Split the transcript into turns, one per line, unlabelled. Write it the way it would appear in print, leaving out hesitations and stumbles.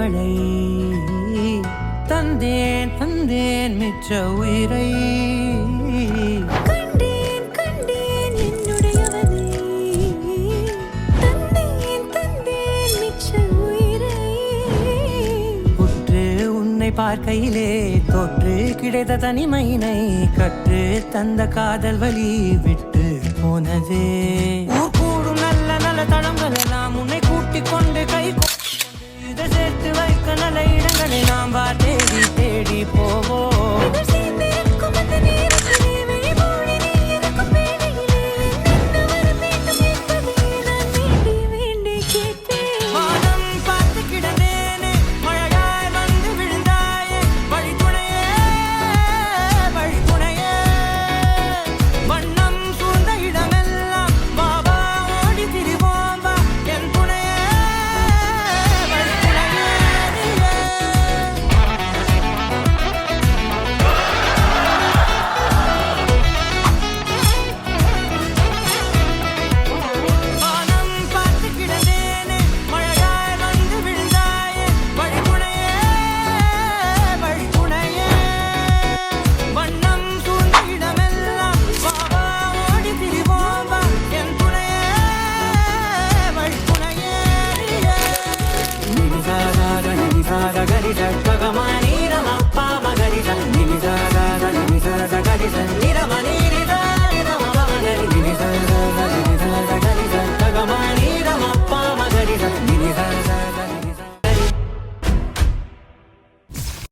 அவளை தந்தேன் தந்தேன் மிச்ச உயிரை
கண்டேன் கண்டேன் என்னுடையவனை தந்தேன் தந்தேன் மிச்ச உயிரை
உற்று உன்னை பார்க்கையிலே தொற்று கிடைத்த தனிமையினை கற்று தந்த காதல் வழி விட்டு போனதே ஊர் கூடும் நல்ல நல்ல தளங்கள் எல்லாம் உன்னை கூட்டிக் கொண்டு கை இதை சேர்த்து வைக்க நல்ல இடங்களை நாம் தேடி தேடி போவோம்
இதழ் சேர்ந்திருக்கும் அந்த நேரத்திலே விழிமூடி நீ இருக்கும் வேளையிலே என்ன வர வேண்டும் என்பதை நான் வேண்டி வேண்டி கேட்பேன்
வானம் பார்த்து கிடந்தேனே மழையாய் வந்து விழுந்தாயே வழித்துணையே வழித்துணையே வண்ணம் சூழ்ந்த இடமெல்லாம் பாபா ஓடி திரிவோம் வா என் துணையே வழித்துணையே வானம் பார்த்து கிடந்தேனே மழையாய் வந்து விழுந்தாயே வழித்துணையே வழித்துணையே வண்ணம் சூழ்ந்த இடமெல்லாம் பாபா ஓடி திரிவோம் வா என் துணையே வழித்துணையே நிசாக கரி சகமானி